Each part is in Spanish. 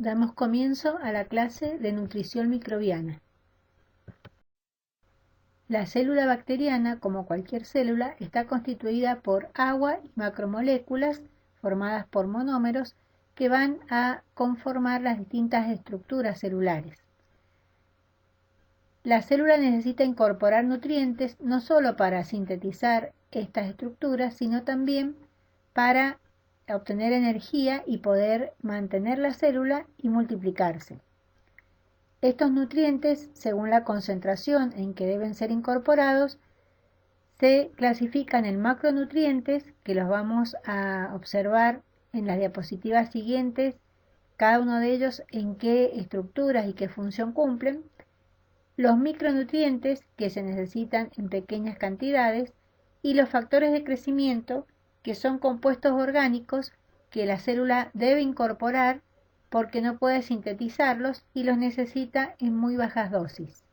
Damos comienzo a la clase de nutrición microbiana. La célula bacteriana, como cualquier célula, está constituida por agua y macromoléculas formadas por monómeros que van a conformar las distintas estructuras celulares. La célula necesita incorporar nutrientes no solo para sintetizar estas estructuras, sino también para obtener energía y poder mantener la célula y multiplicarse. Estos nutrientes, según la concentración en que deben ser incorporados, se clasifican en macronutrientes, que los vamos a observar en las diapositivas siguientes, cada uno de ellos en qué estructuras y qué función cumplen, los micronutrientes, que se necesitan en pequeñas cantidades, y los factores de crecimiento, que son compuestos orgánicos que la célula debe incorporar porque no puede sintetizarlos y los necesita en muy bajas dosis.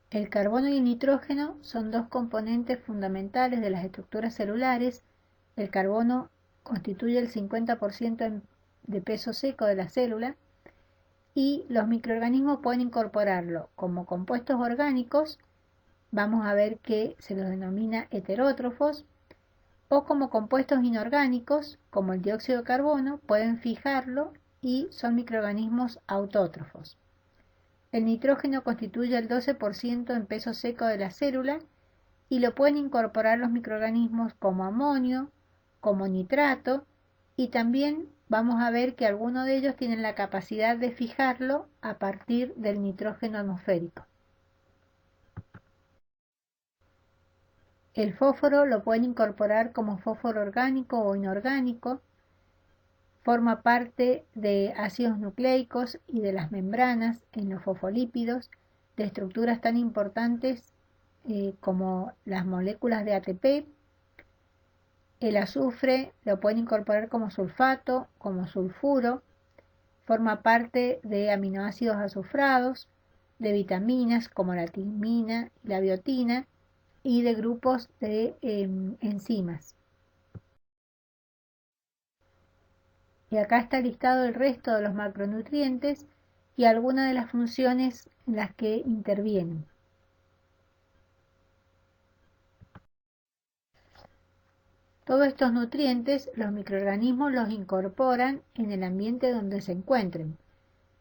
El carbono y el nitrógeno son dos componentes fundamentales de las estructuras celulares. El carbono constituye el 50% de peso seco de la célula y los microorganismos pueden incorporarlo como compuestos orgánicos, vamos a ver que se los denomina heterótrofos, o como compuestos inorgánicos, como el dióxido de carbono, pueden fijarlo y son microorganismos autótrofos. El nitrógeno constituye el 12% en peso seco de la célula y lo pueden incorporar los microorganismos como amonio, como nitrato, y también vamos a ver que algunos de ellos tienen la capacidad de fijarlo a partir del nitrógeno atmosférico. El fósforo lo pueden incorporar como fósforo orgánico o inorgánico, forma parte de ácidos nucleicos y de las membranas en los fosfolípidos, de estructuras tan importantes como las moléculas de ATP. El azufre lo pueden incorporar como sulfato, como sulfuro, forma parte de aminoácidos azufrados, de vitaminas como la timina y la biotina, y de grupos de enzimas. Y acá está listado el resto de los macronutrientes y algunas de las funciones en las que intervienen. Todos estos nutrientes los microorganismos los incorporan en el ambiente donde se encuentren,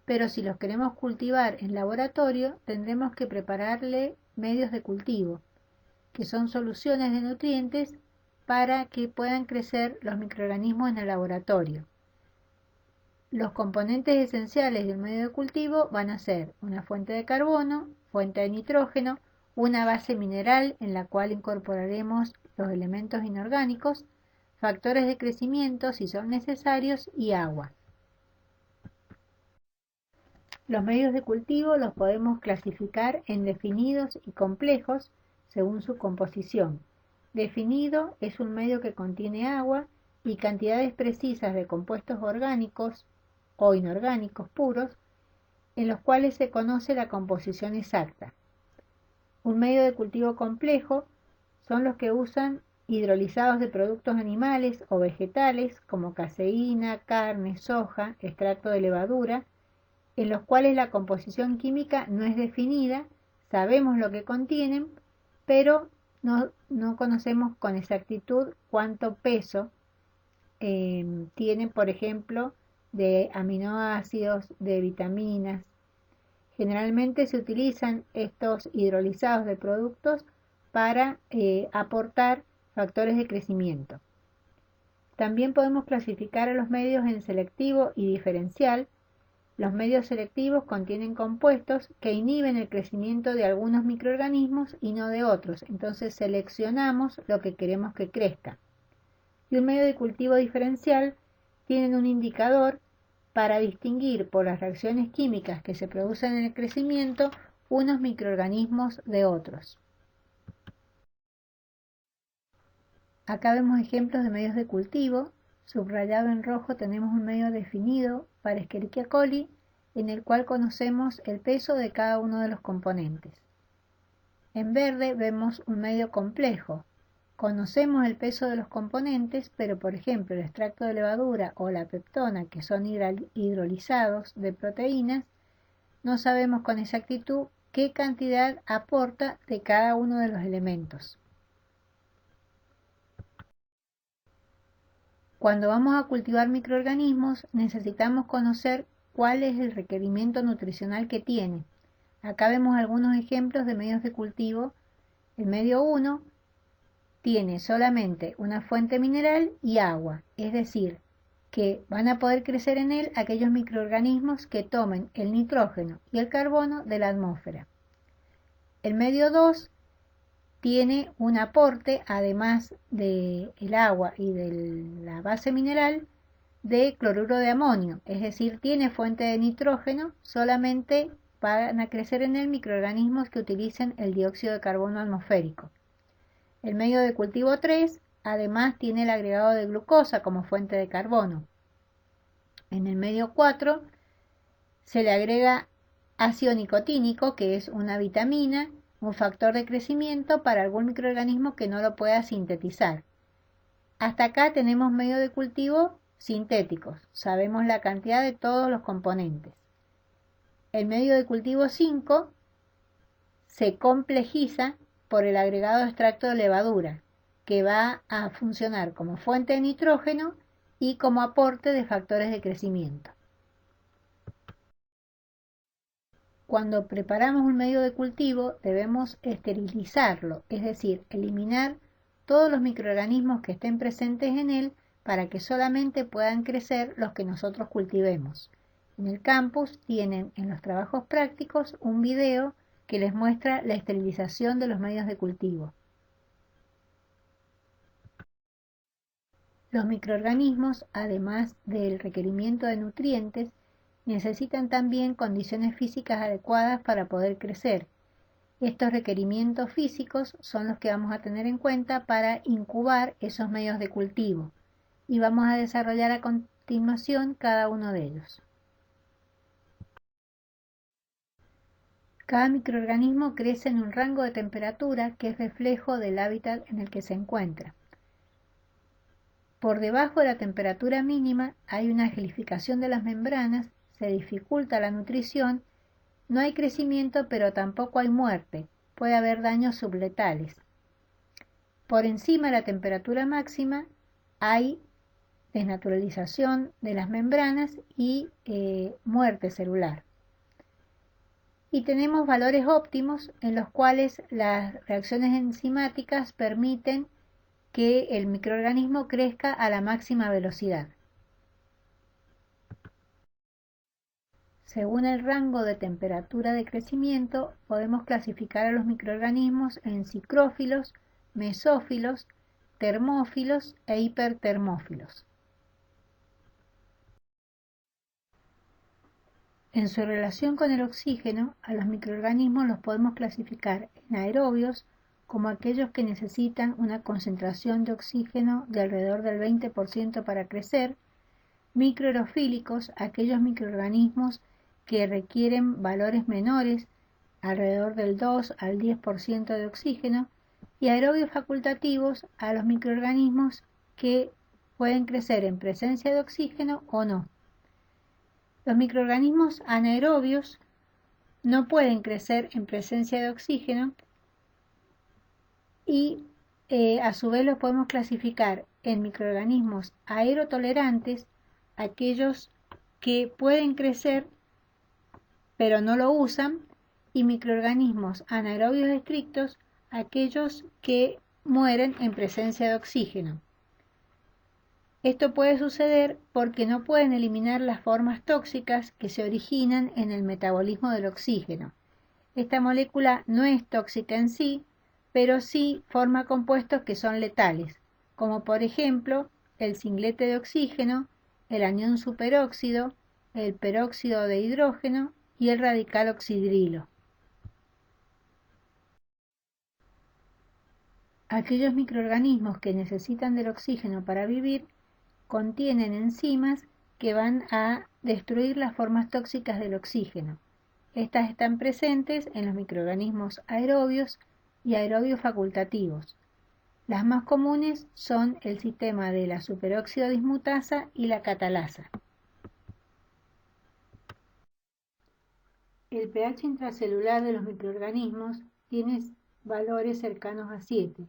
pero si los queremos cultivar en laboratorio tendremos que prepararle medios de cultivo, que son soluciones de nutrientes para que puedan crecer los microorganismos en el laboratorio. Los componentes esenciales del medio de cultivo van a ser una fuente de carbono, fuente de nitrógeno, una base mineral en la cual incorporaremos los elementos inorgánicos, factores de crecimiento si son necesarios y agua. Los medios de cultivo los podemos clasificar en definidos y complejos según su composición. Definido es un medio que contiene agua y cantidades precisas de compuestos orgánicos o inorgánicos puros, en los cuales se conoce la composición exacta. Un medio de cultivo complejo son los que usan hidrolizados de productos animales o vegetales como caseína, carne, soja, extracto de levadura, en los cuales la composición química no es definida, sabemos lo que contienen, pero no conocemos con exactitud cuánto peso tienen, por ejemplo, de aminoácidos, de vitaminas. Generalmente se utilizan estos hidrolizados de productos para aportar factores de crecimiento. También podemos clasificar a los medios en selectivo y diferencial. Los medios selectivos contienen compuestos que inhiben el crecimiento de algunos microorganismos y no de otros, entonces seleccionamos lo que queremos que crezca. Y un medio de cultivo diferencial tiene un indicador para distinguir por las reacciones químicas que se producen en el crecimiento unos microorganismos de otros. Acá vemos ejemplos de medios de cultivo. Subrayado en rojo tenemos un medio definido para Escherichia coli, en el cual conocemos el peso de cada uno de los componentes. En verde vemos un medio complejo, Conocemos el peso de los componentes, pero por ejemplo el extracto de levadura o la peptona, que son hidrolizados de proteínas, no sabemos con exactitud qué cantidad aporta de cada uno de los elementos. Cuando vamos a cultivar microorganismos, necesitamos conocer cuál es el requerimiento nutricional que tiene. Acá vemos algunos ejemplos de medios de cultivo. El medio 1 tiene solamente una fuente mineral y agua, es decir, que van a poder crecer en él aquellos microorganismos que tomen el nitrógeno y el carbono de la atmósfera. El medio 2 tiene un aporte, además del agua y de la base mineral, de cloruro de amonio, es decir, tiene fuente de nitrógeno, solamente van a crecer en él microorganismos que utilicen el dióxido de carbono atmosférico. El medio de cultivo 3, además, tiene el agregado de glucosa como fuente de carbono. En el medio 4 se le agrega ácido nicotínico, que es una vitamina, un factor de crecimiento para algún microorganismo que no lo pueda sintetizar. Hasta acá tenemos medios de cultivo sintéticos, sabemos la cantidad de todos los componentes. El medio de cultivo 5 se complejiza por el agregado de extracto de levadura, que va a funcionar como fuente de nitrógeno y como aporte de factores de crecimiento. Cuando preparamos un medio de cultivo debemos esterilizarlo, es decir, eliminar todos los microorganismos que estén presentes en él para que solamente puedan crecer los que nosotros cultivemos. En el campus tienen en los trabajos prácticos un video que les muestra la esterilización de los medios de cultivo. Los microorganismos, además del requerimiento de nutrientes, necesitan también condiciones físicas adecuadas para poder crecer. Estos requerimientos físicos son los que vamos a tener en cuenta para incubar esos medios de cultivo y vamos a desarrollar a continuación cada uno de ellos. Cada microorganismo crece en un rango de temperatura que es reflejo del hábitat en el que se encuentra. Por debajo de la temperatura mínima hay una gelificación de las membranas, se dificulta la nutrición, no hay crecimiento pero tampoco hay muerte, puede haber daños subletales. Por encima de la temperatura máxima hay desnaturalización de las membranas y muerte celular. Y tenemos valores óptimos en los cuales las reacciones enzimáticas permiten que el microorganismo crezca a la máxima velocidad. Según el rango de temperatura de crecimiento, podemos clasificar a los microorganismos en psicrófilos, mesófilos, termófilos e hipertermófilos. En su relación con el oxígeno, a los microorganismos los podemos clasificar en aerobios, como aquellos que necesitan una concentración de oxígeno de alrededor del 20% para crecer, microaerofílicos, aquellos microorganismos que requieren valores menores, alrededor del 2 al 10% de oxígeno, y aerobios facultativos, a los microorganismos que pueden crecer en presencia de oxígeno o no. Los microorganismos anaerobios no pueden crecer en presencia de oxígeno y a su vez los podemos clasificar en microorganismos aerotolerantes, aquellos que pueden crecer pero no lo usan, y microorganismos anaerobios estrictos, aquellos que mueren en presencia de oxígeno. Esto puede suceder porque no pueden eliminar las formas tóxicas que se originan en el metabolismo del oxígeno. Esta molécula no es tóxica en sí, pero sí forma compuestos que son letales, como por ejemplo el singlete de oxígeno, el anión superóxido, el peróxido de hidrógeno y el radical oxidrilo. Aquellos microorganismos que necesitan del oxígeno para vivir contienen enzimas que van a destruir las formas tóxicas del oxígeno. Estas están presentes en los microorganismos aerobios y aerobios facultativos. Las más comunes son el sistema de la superóxido dismutasa y la catalasa. El pH intracelular de los microorganismos tiene valores cercanos a 7,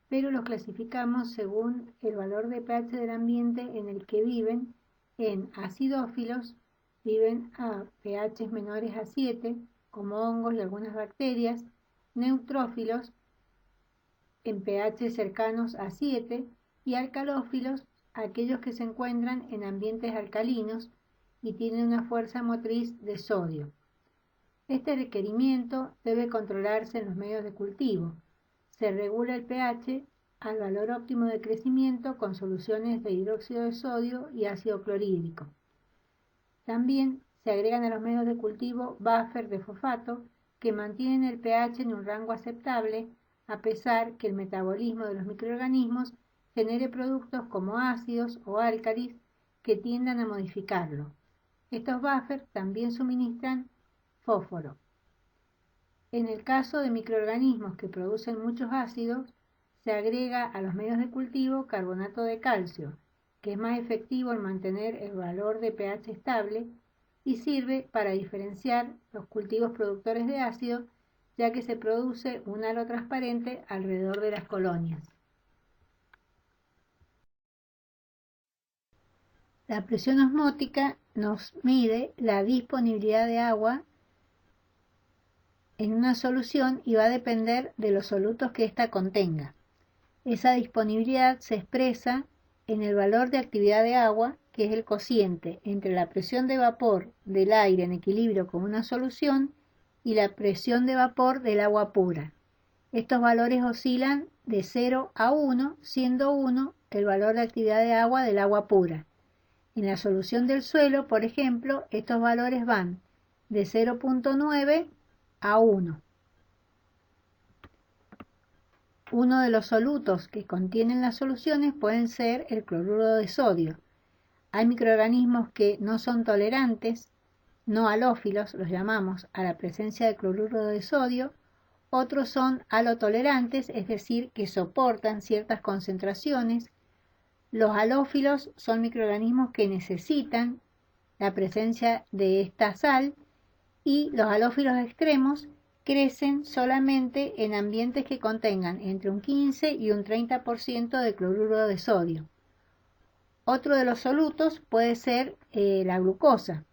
pero los clasificamos según el valor de pH del ambiente en el que viven. En acidófilos viven a pHs menores a 7, como hongos y algunas bacterias; neutrófilos en pH cercanos a 7, y alcalófilos, aquellos que se encuentran en ambientes alcalinos y tienen una fuerza motriz de sodio. Este requerimiento debe controlarse en los medios de cultivo. Se regula el pH al valor óptimo de crecimiento con soluciones de hidróxido de sodio y ácido clorhídrico. También se agregan a los medios de cultivo buffer de fosfato que mantienen el pH en un rango aceptable, a pesar que el metabolismo de los microorganismos genere productos como ácidos o álcalis que tiendan a modificarlo. Estos buffers también suministran fósforo. En el caso de microorganismos que producen muchos ácidos, se agrega a los medios de cultivo carbonato de calcio, que es más efectivo en mantener el valor de pH estable y sirve para diferenciar los cultivos productores de ácido, ya que se produce un halo transparente alrededor de las colonias. La presión osmótica nos mide la disponibilidad de agua en una solución y va a depender de los solutos que ésta contenga. Esa disponibilidad se expresa en el valor de actividad de agua, que es el cociente entre la presión de vapor del aire en equilibrio con una solución y la presión de vapor del agua pura. Estos valores oscilan de 0 a 1, siendo 1 el valor de actividad de agua del agua pura. En la solución del suelo, por ejemplo, estos valores van de 0.9 a 1. Uno de los solutos que contienen las soluciones pueden ser el cloruro de sodio. Hay microorganismos que no son tolerantes, no halófilos, los llamamos, a la presencia de cloruro de sodio. Otros son halotolerantes, es decir, que soportan ciertas concentraciones. Los halófilos son microorganismos que necesitan la presencia de esta sal, y los halófilos extremos crecen solamente en ambientes que contengan entre un 15 y un 30% de cloruro de sodio. Otro de los solutos puede ser la glucosa.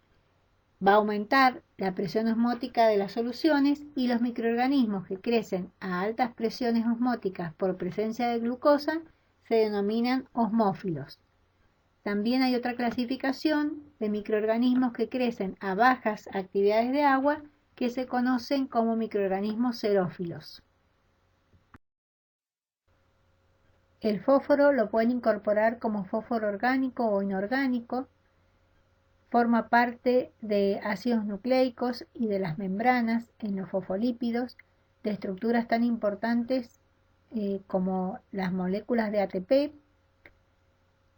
Va a aumentar la presión osmótica de las soluciones, y los microorganismos que crecen a altas presiones osmóticas por presencia de glucosa se denominan osmófilos. También hay otra clasificación de microorganismos que crecen a bajas actividades de agua, que se conocen como microorganismos xerófilos. El fósforo lo pueden incorporar como fósforo orgánico o inorgánico. Forma parte de ácidos nucleicos y de las membranas en los fosfolípidos, de estructuras tan importantes como las moléculas de ATP.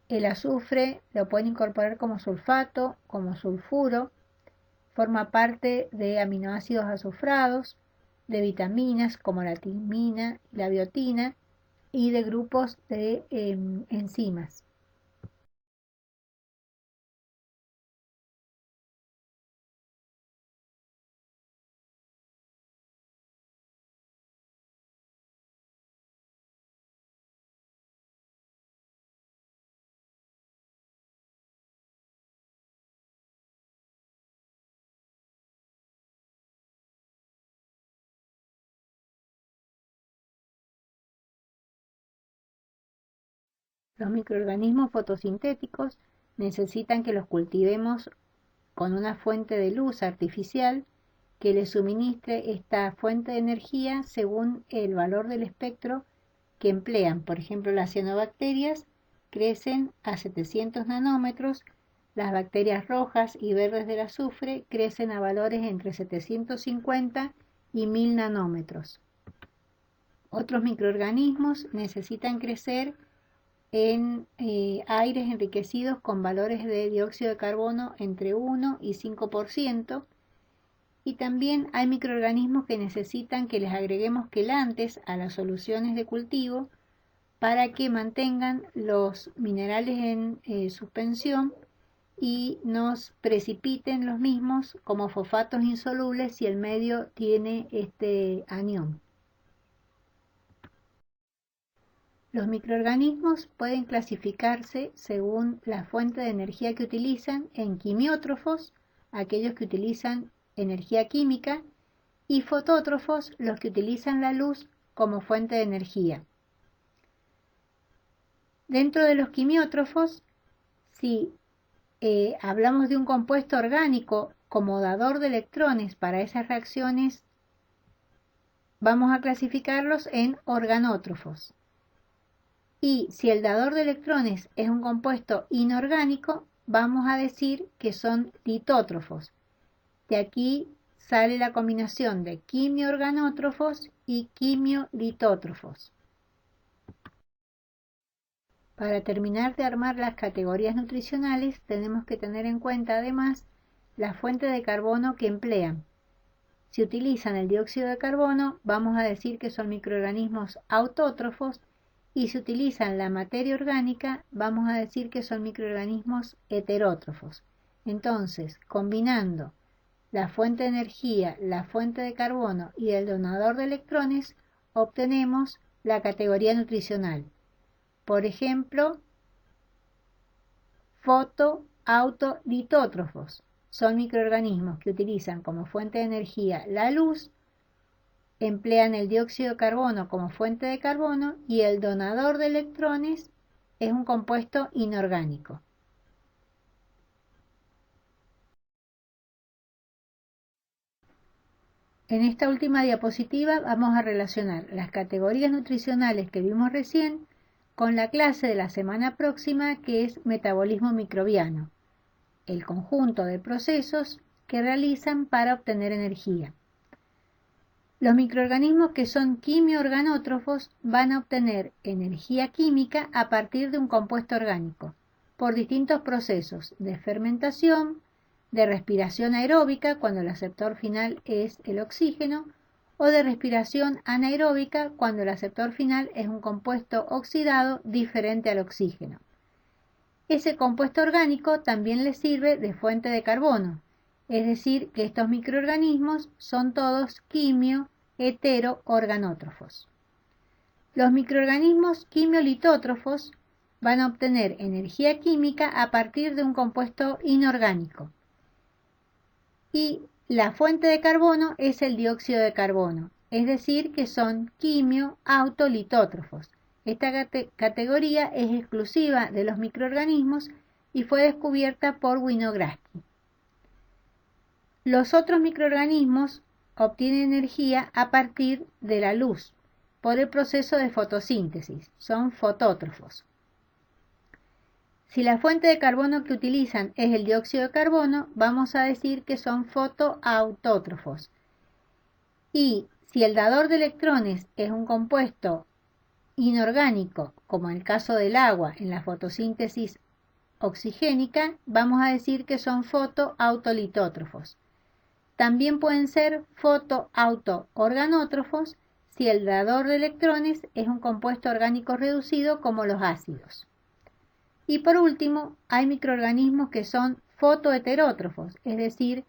El azufre lo pueden incorporar como sulfato, como sulfuro. Forma parte de aminoácidos azufrados, de vitaminas como la timina y la biotina, y de grupos de enzimas. Los microorganismos fotosintéticos necesitan que los cultivemos con una fuente de luz artificial que les suministre esta fuente de energía según el valor del espectro que emplean. Por ejemplo, las cianobacterias crecen a 700 nanómetros, las bacterias rojas y verdes del azufre crecen a valores entre 750 y 1000 nanómetros. Otros microorganismos necesitan crecer en aires enriquecidos con valores de dióxido de carbono entre 1 y 5%, y también hay microorganismos que necesitan que les agreguemos quelantes a las soluciones de cultivo para que mantengan los minerales en suspensión y nos precipiten los mismos como fosfatos insolubles si el medio tiene este anión. Los microorganismos pueden clasificarse según la fuente de energía que utilizan en quimiótrofos, aquellos que utilizan energía química, y fotótrofos, los que utilizan la luz como fuente de energía. Dentro de los quimiótrofos, si hablamos de un compuesto orgánico como dador de electrones para esas reacciones, vamos a clasificarlos en organótrofos. Y si el dador de electrones es un compuesto inorgánico, vamos a decir que son litótrofos. De aquí sale la combinación de quimio-organótrofos y quimio-litótrofos. Para terminar de armar las categorías nutricionales, tenemos que tener en cuenta además la fuente de carbono que emplean. Si utilizan el dióxido de carbono, vamos a decir que son microorganismos autótrofos, y si utilizan la materia orgánica, vamos a decir que son microorganismos heterótrofos. Entonces, combinando la fuente de energía, la fuente de carbono y el donador de electrones, obtenemos la categoría nutricional. Por ejemplo, fotoautolitótrofos son microorganismos que utilizan como fuente de energía la luz, emplean el dióxido de carbono como fuente de carbono y el donador de electrones es un compuesto inorgánico. En esta última diapositiva vamos a relacionar las categorías nutricionales que vimos recién con la clase de la semana próxima, que es metabolismo microbiano, el conjunto de procesos que realizan para obtener energía. Los microorganismos que son quimio-organótrofos van a obtener energía química a partir de un compuesto orgánico, por distintos procesos de fermentación, de respiración aeróbica, cuando el aceptor final es el oxígeno, o de respiración anaeróbica, cuando el aceptor final es un compuesto oxidado diferente al oxígeno. Ese compuesto orgánico también les sirve de fuente de carbono, es decir, que estos microorganismos son todos quimio-hetero-organótrofos. Los microorganismos quimiolitótrofos van a obtener energía química a partir de un compuesto inorgánico. Y la fuente de carbono es el dióxido de carbono, es decir, que son quimio-autolitótrofos. Esta categoría es exclusiva de los microorganismos y fue descubierta por Winogradsky. Los otros microorganismos obtienen energía a partir de la luz, por el proceso de fotosíntesis, son fotótrofos. Si la fuente de carbono que utilizan es el dióxido de carbono, vamos a decir que son fotoautótrofos. Y si el dador de electrones es un compuesto inorgánico, como en el caso del agua en la fotosíntesis oxigénica, vamos a decir que son fotoautolitótrofos. También pueden ser fotoautoorganótrofos si el dador de electrones es un compuesto orgánico reducido como los ácidos. Y por último, hay microorganismos que son fotoheterótrofos, es decir,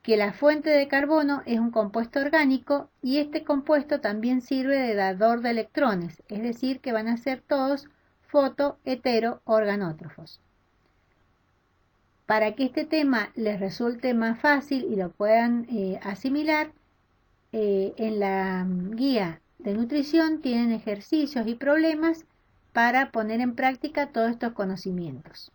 que la fuente de carbono es un compuesto orgánico y este compuesto también sirve de dador de electrones, es decir, que van a ser todos fotoheteroorganótrofos. Para que este tema les resulte más fácil y lo puedan asimilar, en la guía de nutrición tienen ejercicios y problemas para poner en práctica todos estos conocimientos.